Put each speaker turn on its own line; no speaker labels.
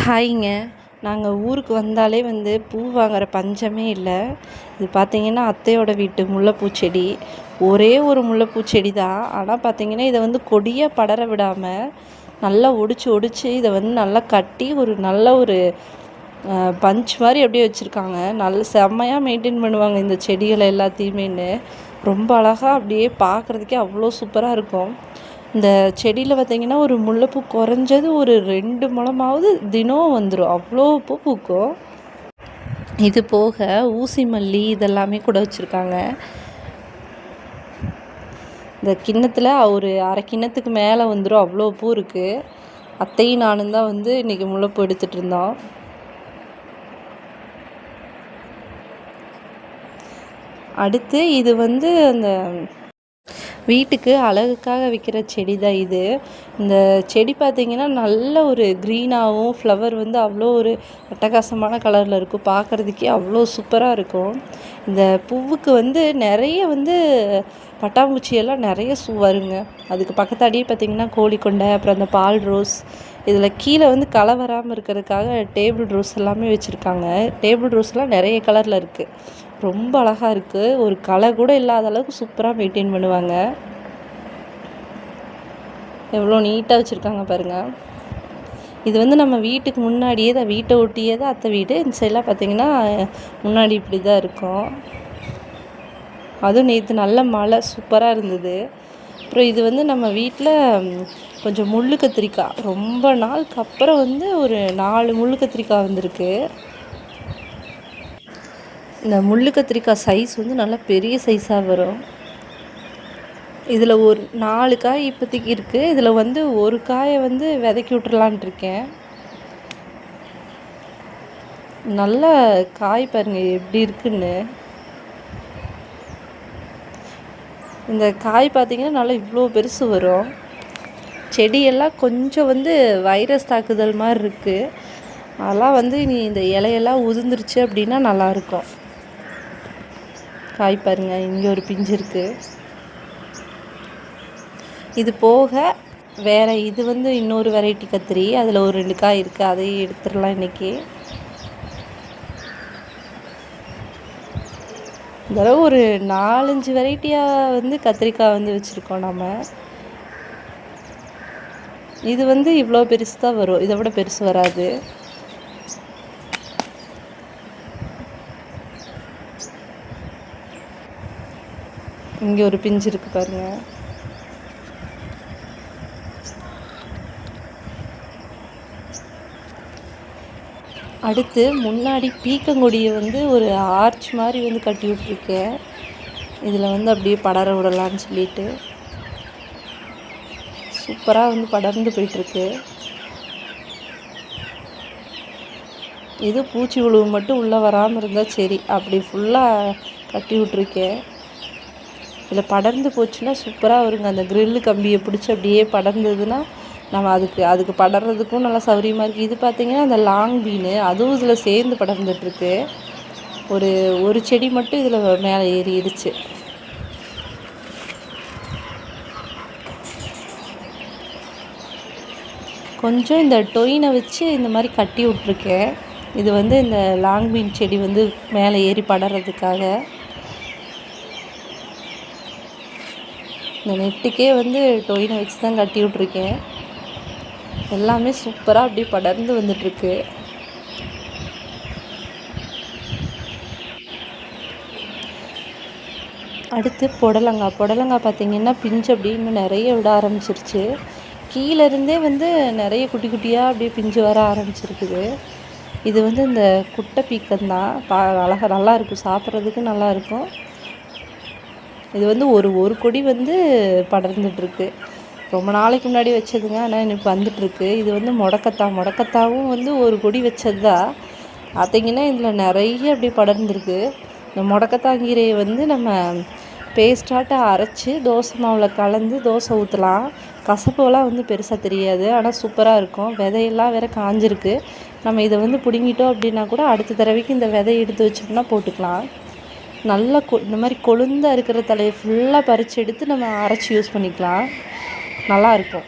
ஹாய்ங்க. நாங்கள் ஊருக்கு வந்தாலே பூ வாங்குற பஞ்சமே இல்லை. இது பார்த்திங்கன்னா அத்தையோட வீட்டு முல்லைப்பூ செடி. ஒரே ஒரு முல்லைப்பூ செடி தான். ஆனால் பார்த்திங்கன்னா இதை கொடியாக படர விடாமல் நல்லா ஒடிச்சு இதை நல்லா கட்டி ஒரு நல்ல ஒரு பஞ்ச் மாதிரி அப்படியே வச்சுருக்காங்க. நல்ல செம்மையாக மெயின்டைன் பண்ணுவாங்க இந்த செடிகளை எல்லாத்தையுமேன்னு. ரொம்ப அழகாக அப்படியே பார்க்குறதுக்கே அவ்வளோ சூப்பராக இருக்கும். இந்த செடியில் பார்த்திங்கன்னா ஒரு முல்லைப்பூ குறைஞ்சது ஒரு 2 முழமாவது தினம் வந்துடும். அவ்வளோ பூ பூக்கும். இது போக ஊசி மல்லி இதெல்லாமே கூட வச்சுருக்காங்க. இந்த கிண்ணத்தில் ஒரு அரை கிண்ணத்துக்கு மேலே வந்துடும். அவ்வளோ பூ இருக்குது. அத்தையும் நானும் தான் இன்றைக்கி முல்லைப்பூ எடுத்துகிட்டு இருந்தோம். அடுத்து இது அந்த வீட்டுக்கு அழகுக்காக வைக்கிற செடி தான் இது. இந்த செடி பார்த்திங்கன்னா நல்ல ஒரு க்ரீனாகவும் ஃப்ளவர் அவ்வளோ ஒரு அட்டகாசமான கலரில் இருக்கும். பார்க்குறதுக்கே அவ்வளோ சூப்பராக இருக்கும். இந்த பூவுக்கு நிறைய பட்டாம்பூச்சியெல்லாம் நிறைய வருங்க. அதுக்கு பக்கத்தாடியே பார்த்திங்கன்னா கோழிக்கொண்டை, அப்புறம் அந்த பால் ரோஸ், இதில் கீழே களை வராமல் இருக்கிறதுக்காக டேபிள் ரோஸ் எல்லாமே வச்சுருக்காங்க. டேபிள் ரோஸ்லாம் நிறைய கலரில் இருக்குது. ரொம்ப அழகாக இருக்குது. ஒரு களை கூட இல்லாத அளவுக்கு சூப்பராக மெயின்டைன் பண்ணுவாங்க. எவ்வளோ நீட்டாக வச்சுருக்காங்க பாருங்கள். இது நம்ம வீட்டுக்கு முன்னாடியே தான், வீட்டை ஒட்டியே தான் அத்தை வீடு. இந்த சைடெலாம் பார்த்திங்கன்னா முன்னாடி இப்படி தான் இருக்கும். அதுவும் நேற்று நல்ல மழை சூப்பராக இருந்தது. அப்புறம் இது நம்ம வீட்டில் கொஞ்சம் முள்ளு கத்திரிக்காய் ரொம்ப நாளுக்கு அப்புறம் ஒரு 4 முள்ளு கத்திரிக்காய் வந்திருக்கு. இந்த முள்ளு கத்திரிக்காய் சைஸ் நல்லா பெரிய சைஸாக வரும். இதில் ஒரு 4 காய் இப்போதைக்கு இருக்குது. இதில் ஒரு காயை விதைக்கி விட்டுறலான்ட்டு இருக்கேன். நல்ல காய் பாருங்கள் எப்படி இருக்குன்னு. இந்த காய் பார்த்திங்கன்னா நல்லா இவ்வளோ பெருசு வரும். செடியெல்லாம் கொஞ்சம் வைரஸ் தாக்குதல் மாதிரி இருக்குது. அதெல்லாம் நீ இந்த இலையெல்லாம் உதிர்ந்துருச்சு அப்படின்னா நல்லாயிருக்கும். காய் பாருங்கள், இங்கே ஒரு பிஞ்சு இருக்குது. இது போக வேறு இது இன்னொரு வெரைட்டி கத்திரி. அதில் ஒரு 2 காய் இருக்குது. அதையும் எடுத்துடலாம் இன்றைக்கி. இந்த தடவை ஒரு 4-5 வெரைட்டியாக கத்திரிக்காய் வச்சுருக்கோம் நம்ம. இது இவ்வளோ பெருசு தான் வரும். இதை விட பெருசு வராது. இங்கே ஒரு பிஞ்சு இருக்குது பாருங்கள். அடுத்து முன்னாடி பீக்கங்கொடியை ஒரு ஆர்ச் மாதிரி கட்டி விட்ருக்கேன். இதில் அப்படியே படர விடலான்னு சொல்லிட்டு சூப்பராக படர்ந்து போயிட்டுருக்கு. இது பூச்சி உழுவு மட்டும் உள்ளே வராமல் இருந்தால் சரி, அப்படி ஃபுல்லாக கட்டி விட்ருக்கேன். இதில் படர்ந்து போச்சுன்னா சூப்பராக வருங்க. அந்த க்ரில்லு கம்பியை பிடிச்சி அப்படியே படர்ந்ததுன்னா நம்ம அதுக்கு படர்றதுக்கும் நல்லா சௌகரியமாக இருக்குது. இது பார்த்திங்கன்னா அந்த லாங் பீனு, அதுவும் இதில் சேர்ந்து படர்ந்துட்டுருக்கு. ஒரு செடி மட்டும் இதில் மேலே ஏறிடுச்சு. கொஞ்சம் இந்த டொயினை வச்சு இந்த மாதிரி கட்டி விட்ருக்கேன். இது இந்த லாங் பீன் செடி மேலே ஏறி படறதுக்காக. இந்த நெட்டுக்கே டொயினை வச்சு தான் கட்டி விட்ருக்கேன். எல்லாமே சூப்பராக அப்படியே படர்ந்து வந்துட்டுருக்கு. அடுத்து புடலங்காய் பார்த்திங்கன்னா பிஞ்சு அப்படியே இன்னும் நிறைய விட ஆரம்பிச்சிருச்சு. கீழேருந்தே நிறைய குட்டி குட்டியாக அப்படியே பிஞ்சு வர ஆரம்பிச்சிருக்குது. இது இந்த குட்டை பீக்கந்தான். அழகாக நல்லாயிருக்கும், சாப்பிட்றதுக்கு நல்லாயிருக்கும். இது ஒரு கொடி படர்ந்துட்டுருக்கு. ரொம்ப நாளைக்கு முன்னாடி வச்சதுங்க. ஆனால் எனக்கு வந்துட்டுருக்கு. இது முடக்கத்தாவும் ஒரு கொடி வச்சது தான். பார்த்திங்கன்னா இதில் நிறைய அப்படியே படர்ந்துருக்கு. இந்த முடக்கத்தாங்கீரையை நம்ம பேஸ்டாட்ட அரைச்சி தோசை மாவில் கலந்து தோசை ஊற்றலாம். கசப்புலாம் பெருசாக தெரியாது. ஆனால் சூப்பராக இருக்கும். விதையெல்லாம் வேறு காஞ்சிருக்கு. நம்ம இதை பிடுங்கிட்டோம் அப்படின்னா கூட அடுத்த தடவைக்கு இந்த விதையை எடுத்து வச்சோம்னா போட்டுக்கலாம். நல்லா இந்த மாதிரி கொழுந்தாக இருக்கிற தலையை ஃபுல்லாக பறித்து எடுத்து நம்ம அரைச்சி யூஸ் பண்ணிக்கலாம். நல்லாயிருக்கும்.